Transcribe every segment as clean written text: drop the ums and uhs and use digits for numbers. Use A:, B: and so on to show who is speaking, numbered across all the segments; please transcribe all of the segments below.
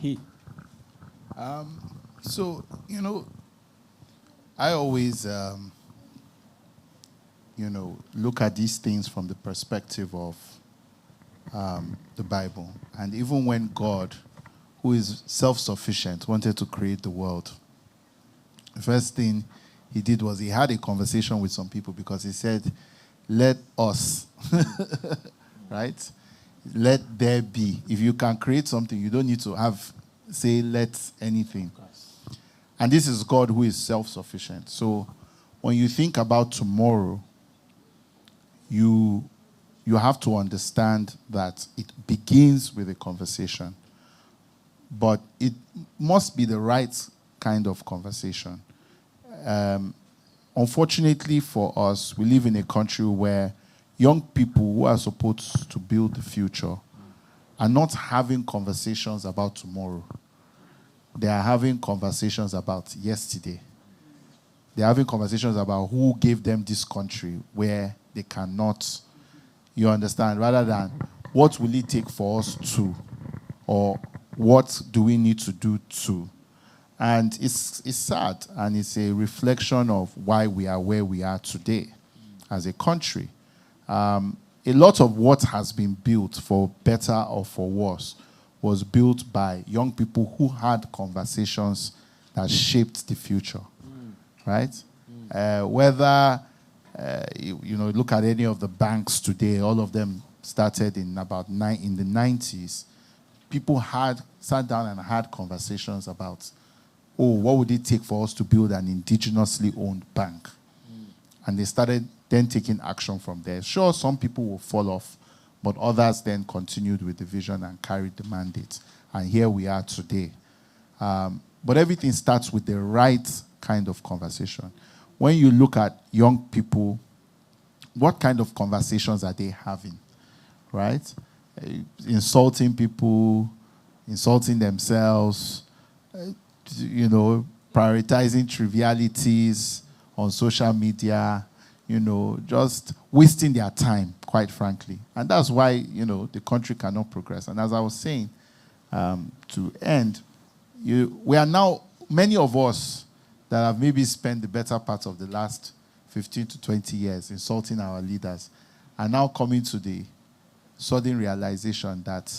A: He.
B: So, I always, look at these things from the perspective of the Bible. And even when God, who is self-sufficient, wanted to create the world, the first thing he did was he had a conversation with some people because he said, let us, right? Let there be. If you can create something, you don't need to say let anything. And this is God who is self-sufficient. So when you think about tomorrow, you have to understand that it begins with a conversation. But it must be the right kind of conversation. Unfortunately for us, we live in a country where young people who are supposed to build the future are not having conversations about tomorrow. They are having conversations about yesterday. They are having conversations about who gave them this country where they cannot, you understand, rather than what will it take for us to, or what do we need to do to. And it's sad, and it's a reflection of why we are where we are today as a country. A lot of what has been built, for better or for worse, was built by young people who had conversations that shaped the future, right? Whether, look at any of the banks today, all of them started in in the 90s. People sat down and had conversations about, what would it take for us to build an indigenously owned bank? And they started then taking action from there. Sure, some people will fall off, but others then continued with the vision and carried the mandate. And here we are today. But everything starts with the right kind of conversation. When you look at young people, what kind of conversations are they having, right? Insulting people, insulting themselves, prioritizing trivialities on social media, just wasting their time, quite frankly. And that's why, the country cannot progress. And as I was saying, to end, we are now, many of us that have maybe spent the better part of the last 15 to 20 years insulting our leaders are now coming to the sudden realization that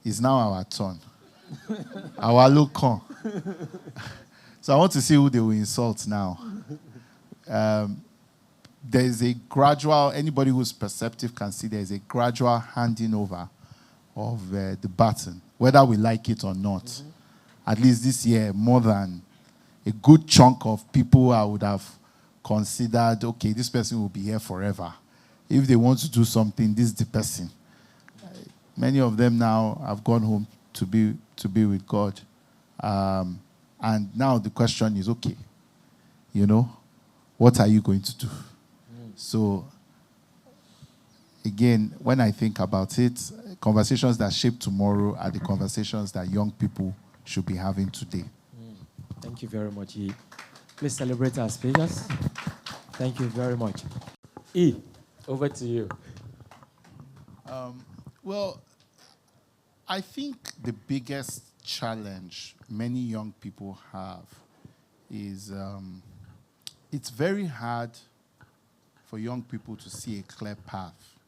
B: it's now our turn. Our look on. So I want to see who they will insult now. There is a gradual, anybody who's perceptive can see there is a gradual handing over of the baton, whether we like it or not. Mm-hmm. At least this year, more than a good chunk of people I would have considered, okay, this person will be here forever. If they want to do something, this is the person. Many of them now have gone home to be with God. And now the question is, okay, what are you going to do? So, again, when I think about it, conversations that shape tomorrow are the conversations that young people should be having today.
A: Thank you very much, E. Please celebrate our speakers. Thank you very much. E, over to you.
B: Well, I think the biggest challenge many young people have is it's very hard for young people to see a clear path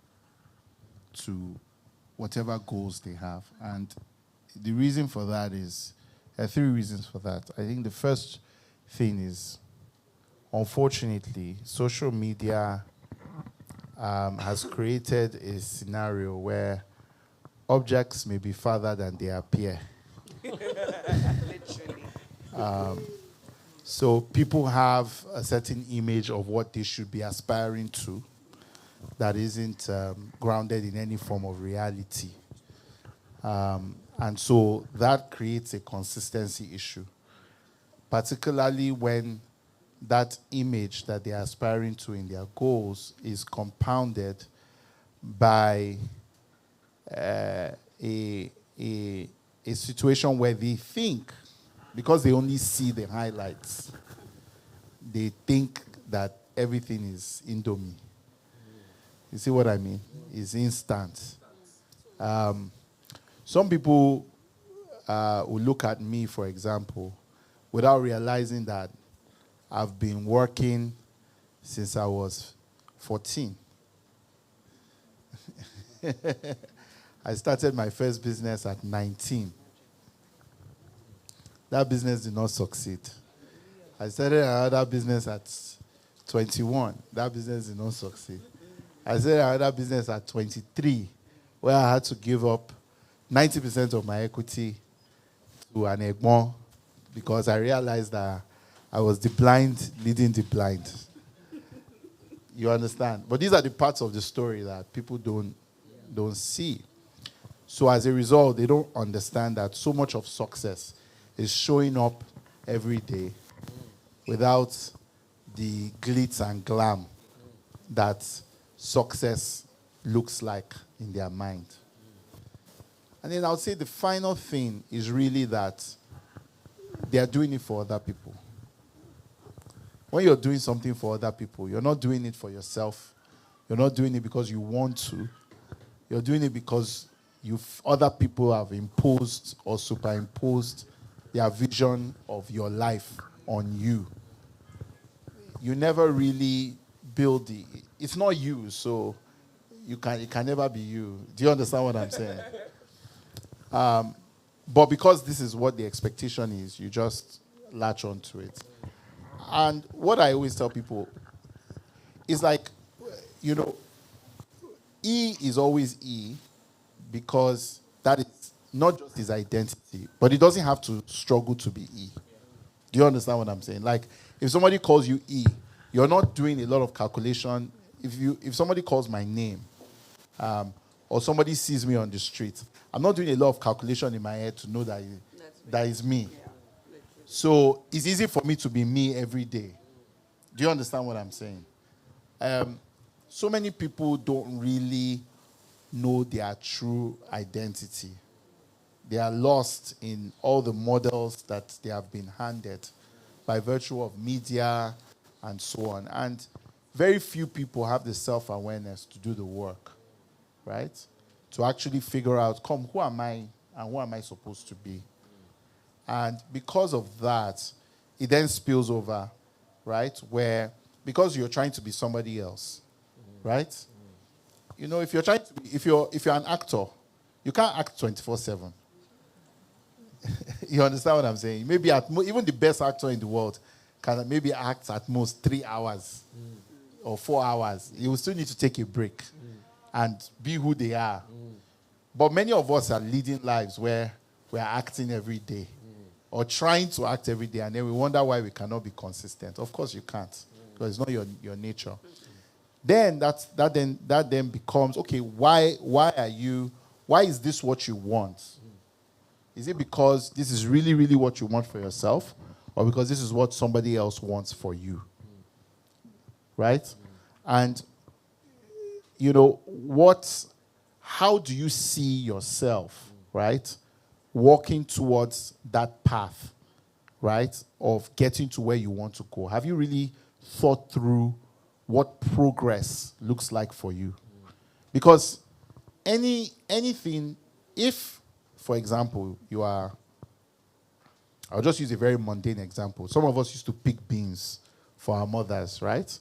B: to whatever goals they have. And the reason for that is, there are three reasons for that. I think the first thing is, unfortunately, social media has created a scenario where objects may be farther than they appear.
C: Literally.
B: So people have a certain image of what they should be aspiring to that isn't grounded in any form of reality. And so that creates a consistency issue, particularly when that image that they're aspiring to in their goals is compounded by a situation where they think, because they only see the highlights, they think that everything is Indomie. You see what I mean? It's instant. Some people will look at me, for example, without realizing that I've been working since I was 14. I started my first business at 19. That business did not succeed. I started another business at 21. That business did not succeed. I started another business at 23, where I had to give up 90% of my equity to an egbon because I realized that I was the blind leading the blind. You understand? But these are the parts of the story that people don't see. So as a result, they don't understand that so much of success is showing up every day without the glitz and glam that success looks like in their mind. And then I would say the final thing is really that they are doing it for other people. When you're doing something for other people, you're not doing it for yourself. You're not doing it because you want to. You're doing it because other people have imposed or superimposed their vision of your life on you. You never really build it's not you, so it can never be you. Do you understand what I'm saying? But because this is what the expectation is, you just latch onto it. And what I always tell people is like, E is always E because that is not just his identity, but he doesn't have to struggle to be E. Do you understand what I'm saying? Like, if somebody calls you E, you're not doing a lot of calculation. If somebody calls my name, or somebody sees me on the street, I'm not doing a lot of calculation in my head to know that is me. So it's easy for me to be me every day. Do you understand what I'm saying? So many people don't really know their true identity. They are lost in all the models that they have been handed by virtue of media and so on. And very few people have the self-awareness to do the work, right? To actually figure out, who am I and who am I supposed to be? And because of that, it then spills over, right? Where, because you're trying to be somebody else, right? If you're trying to be, if you're an actor, you can't act 24/7. You understand what I'm saying? Maybe even the best actor in the world can maybe act at most 3 hours or 4 hours. You will still need to take a break and be who they are. But many of us are leading lives where we are acting every day or trying to act every day, and then we wonder why we cannot be consistent. Of course you can't, because it's not your nature. Then that then becomes, okay, why is this what you want? Is it because this is really, really what you want for yourself, or because this is what somebody else wants for you? Right? And, how do you see yourself, right, walking towards that path, right, of getting to where you want to go? Have you really thought through what progress looks like for you? Because anything, if, for example, I'll just use a very mundane example. Some of us used to pick beans for our mothers, right?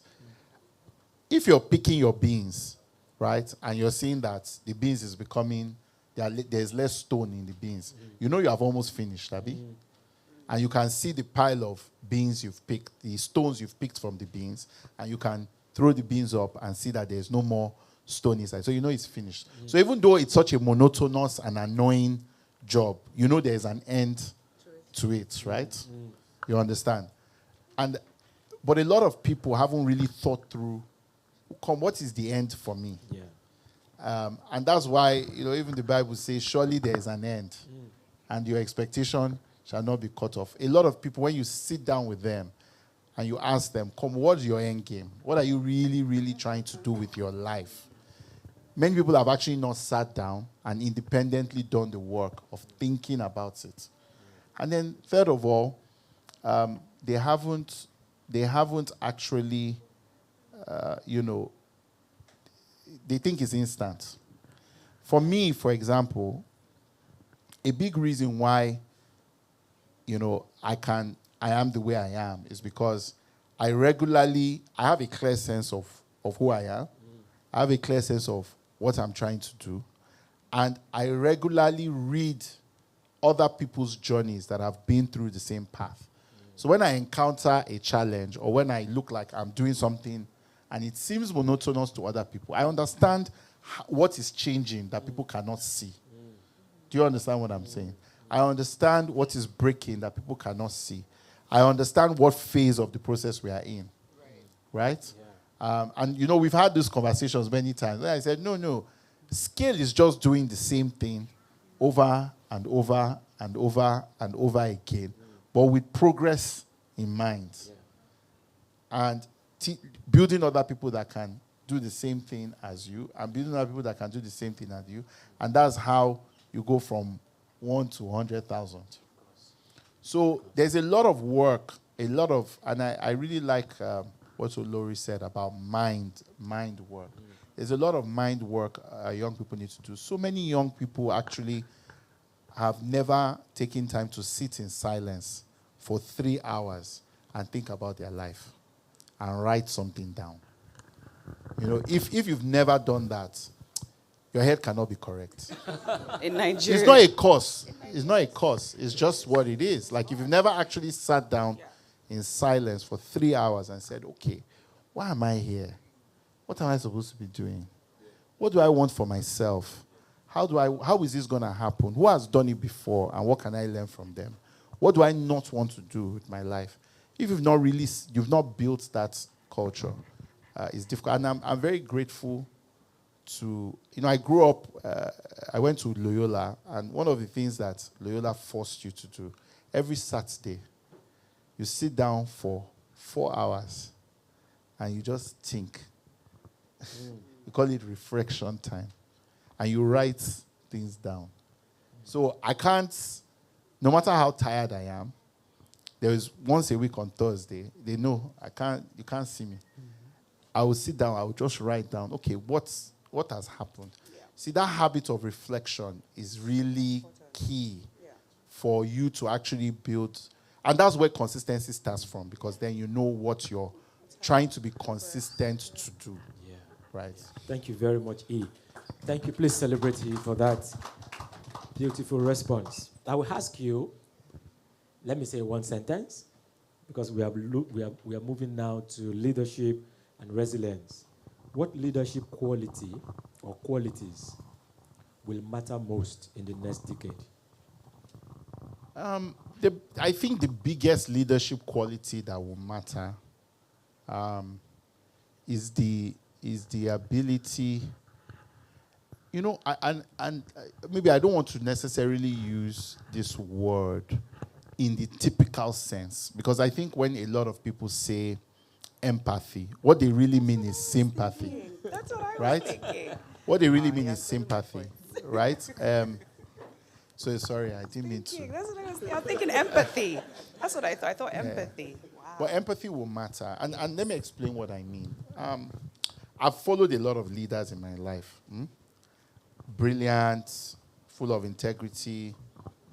B: If you're picking your beans, right, and you're seeing that the beans is becoming, there's less stone in the beans, you have almost finished, Abi? And you can see the pile of beans you've picked, the stones you've picked from the beans, and you can throw the beans up and see that there's no more stone inside. So it's finished. So even though it's such a monotonous and annoying job, there's an end to it, right? You understand? But a lot of people haven't really thought through, what is the end for me? Yeah. And that's why, even the Bible says, surely there is an end, and your expectation shall not be cut off. A lot of people, when you sit down with them and you ask them, what's your end game? What are you really, really trying to do with your life? Many people have actually not sat down and independently done the work of thinking about it. And then, third of all, they haven't actually, they think it's instant. For me, for example, a big reason why, I am the way I am is because I have a clear sense of who I am. I have a clear sense of what I'm trying to do. And I regularly read other people's journeys that have been through the same path. So when I encounter a challenge or when I look like I'm doing something and it seems monotonous to other people, I understand what is changing that people cannot see. Do you understand what I'm saying? I understand what is breaking that people cannot see. I understand what phase of the process we are in. Right? And we've had these conversations many times. Where I said, no. Scale is just doing the same thing over and over and over and over again, but with progress in mind. And building other people that can do the same thing as you, and building other people that can do the same thing as you. And that's how you go from 1 to 100,000. So there's a lot of work, and I really like what Olori said about mind work. There's a lot of mind work young people need to do. So many young people actually have never taken time to sit in silence for 3 hours and think about their life and write something down. If you've never done that, your head cannot be correct.
C: In Nigeria.
B: It's not a course. It's not a course. It's just what it is. Like if you've never actually sat down in silence for 3 hours and said, okay, why am I here? What am I supposed to be doing? What do I want for myself? How is this going to happen? Who has done it before, and what can I learn from them? What do I not want to do with my life? If you've not built that culture, it's difficult. And I'm very grateful to, I grew up, I went to Loyola, and one of the things that Loyola forced you to do, every Saturday, you sit down for 4 hours, and you just think. We call it reflection time. And you write things down. So I can't, no matter how tired I am, there is once a week on Thursday, they know you can't see me. I will sit down, I will just write down, okay, what has happened? See, that habit of reflection is really key for you to actually build. And that's where consistency starts from, because then you know what you're trying to be consistent to do. Right.
A: Thank you very much, E. Thank you. Please celebrate E for that beautiful response. I will ask you, let me say one sentence, because we are moving now to leadership and resilience. What leadership quality or qualities will matter most in the next decade?
B: I think the biggest leadership quality that will matter is the ability, and maybe I don't want to necessarily use this word in the typical sense, because I think when a lot of people say empathy, what they really mean is sympathy.
C: That's what I
B: right?
C: was thinking.
B: What they really mean is sympathy, right? So sorry, I didn't mean to.
C: That's what I was thinking. I'm thinking empathy. That's what I thought. I thought empathy. Wow.
B: But empathy will matter. And let me explain what I mean. I've followed a lot of leaders in my life. Brilliant, full of integrity,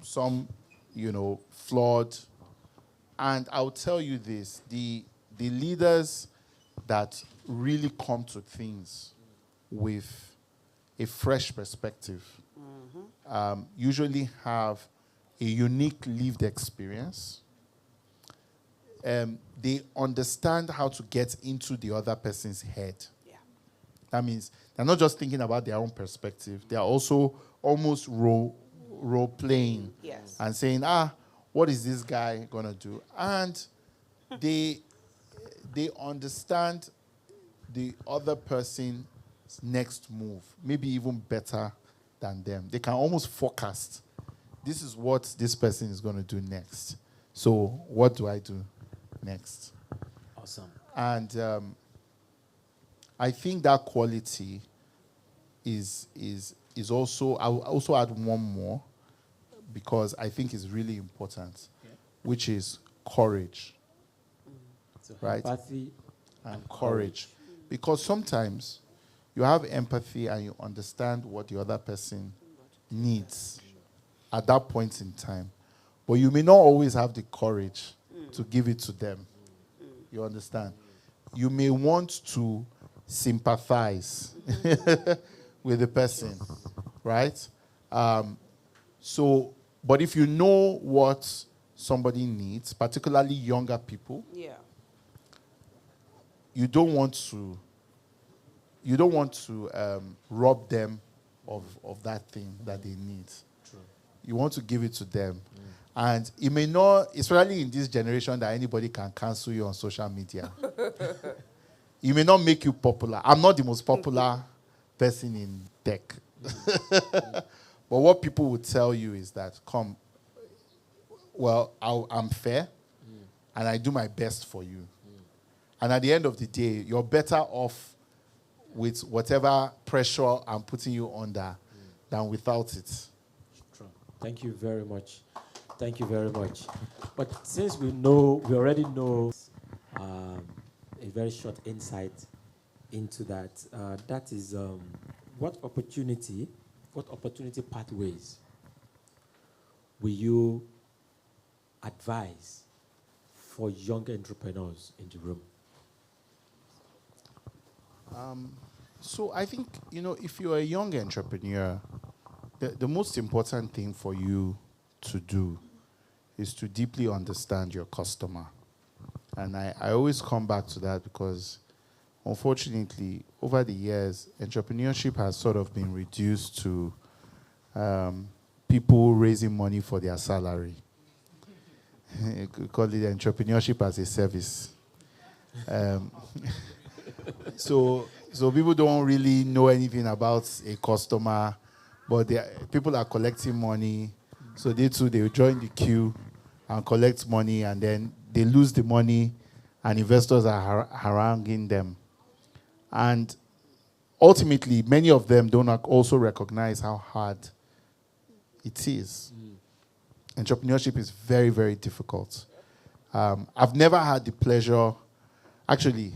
B: some, flawed. And I'll tell you this, the leaders that really come to things with a fresh perspective usually have a unique lived experience. They understand how to get into the other person's head.
C: Yeah.
B: That means they're not just thinking about their own perspective. They are also almost role playing.
C: Yes.
B: And saying, what is this guy going to do? And they understand the other person's next move, maybe even better than them. They can almost forecast, this is what this person is going to do next. So what do I do next?
A: Awesome.
B: And I think that quality is also, I'll also add one more, because I think it's really important, which is courage.
A: So
B: right?
A: Empathy
B: And courage. Because sometimes you have empathy and you understand what the other person needs. at that point in time. But you may not always have the courage to give it to them. You understand? You may want to sympathize with the person, right? But if you know what somebody needs, particularly younger people,
C: Yeah.
B: you don't want to rob them of that thing that they need.
A: True.
B: You want to give it to them. And it may not, especially in this generation, that anybody can cancel you on social media. It may not make you popular. I'm not the most popular person in tech. But what people would tell you is that, I'm fair, and I do my best for you. And at the end of the day, you're better off with whatever pressure I'm putting you under than without it.
A: True. Thank you very much. Thank you very much. But since we already know a very short insight into that, that is what opportunity pathways will you advise for young entrepreneurs in the room?
B: So I think, if you're a young entrepreneur, the most important thing for you to do is to deeply understand your customer. And I always come back to that because, unfortunately, over the years, entrepreneurship has sort of been reduced to people raising money for their salary. You could call it entrepreneurship as a service. So people don't really know anything about a customer, but people are collecting money. So they will join the queue and collect money, and then they lose the money, and investors are haranguing them. And ultimately, many of them don't also recognize how hard it is. Entrepreneurship is very, very difficult. I've never had the pleasure, actually,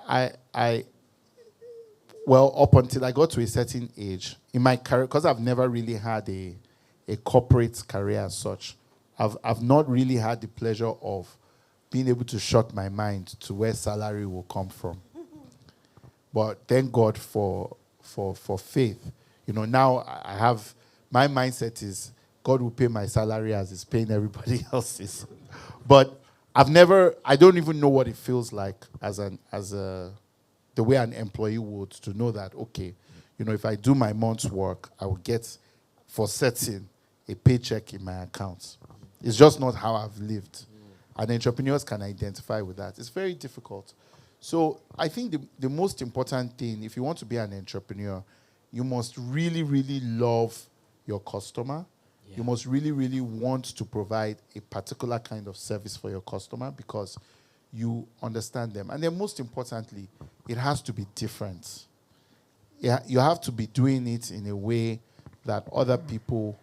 B: up until I got to a certain age in my career, because I've never really had a corporate career as such, I've not really had the pleasure of being able to shut my mind to where salary will come from. But thank God for faith. Now I have, my mindset is God will pay my salary as it's paying everybody else's. But I don't even know what it feels like the way an employee would, to know that, okay, if I do my month's work, I will get, for certain, a paycheck in my account. It's just not how I've lived. And entrepreneurs can identify with that. It's very difficult. So I think the most important thing, if you want to be an entrepreneur, you must really, really love your customer. Yeah. You must really, really want to provide a particular kind of service for your customer because you understand them. And then most importantly, it has to be different. Yeah, you have to be doing it in a way that other people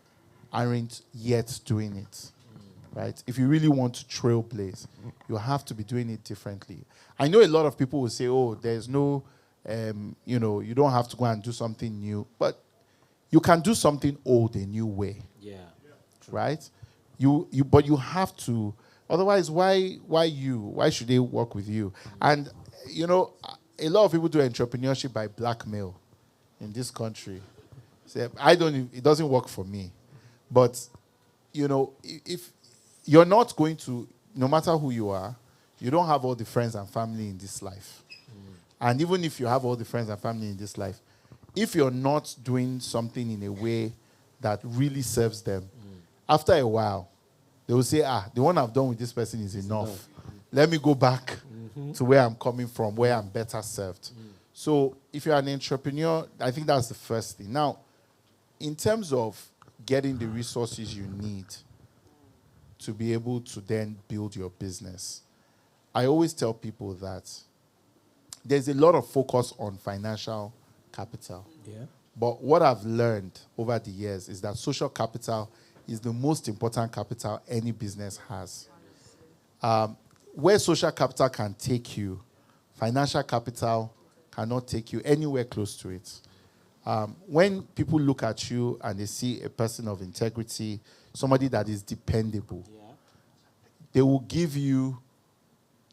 B: aren't yet doing it. Right? If you really want to trailblaze, you have to be doing it differently. I know a lot of people will say, oh, there's no, you don't have to go and do something new. But you can do something old a new way.
A: Yeah.
B: Right? But you have to, otherwise, why should they work with you? And, a lot of people do entrepreneurship by blackmail in this country. So it doesn't work for me. But, if you're not going to, no matter who you are, you don't have all the friends and family in this life. And even if you have all the friends and family in this life, if you're not doing something in a way that really serves them, after a while, they will say, the one I've done with this person is enough. Let me go back to where I'm coming from, where I'm better served. So if you're an entrepreneur, I think that's the first thing. Now, in terms of getting the resources you need to be able to then build your business, I always tell people that there's a lot of focus on financial capital.
A: Yeah.
B: But what I've learned over the years is that social capital is the most important capital any business has. Where social capital can take you, financial capital cannot take you anywhere close to it. When people look at you and they see a person of integrity, somebody that is dependable, they will give you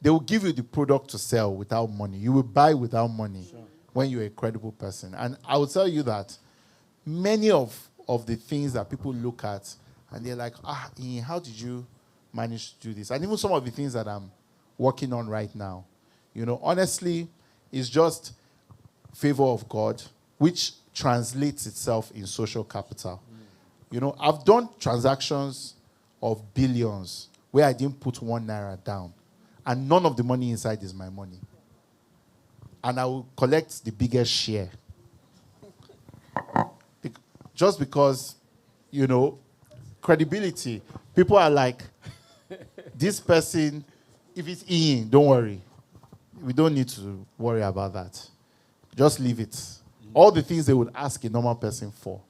B: the product to sell without money. You will buy without money when you're a credible person. And I will tell you that many of the things that people look at and they're like, Ian, how did you manage to do this? And even some of the things that I'm working on right now, honestly, it's just favor of God, which translates itself in social capital. I've done transactions of billions where I didn't put 1 naira down, and none of the money inside is my money. And I will collect the biggest share. Just because, credibility. People are like, this person, if it's Ian, don't worry. We don't need to worry about that. Just leave it. All the things they would ask a normal person for.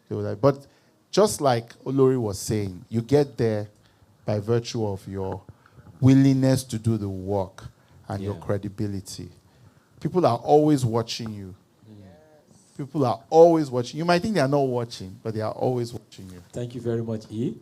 B: They would like, but just like Olori was saying, you get there by virtue of your willingness to do the work and your credibility. People are always watching you. People are always watching. You might think they are not watching, but they are always watching you.
A: Thank you very much, E.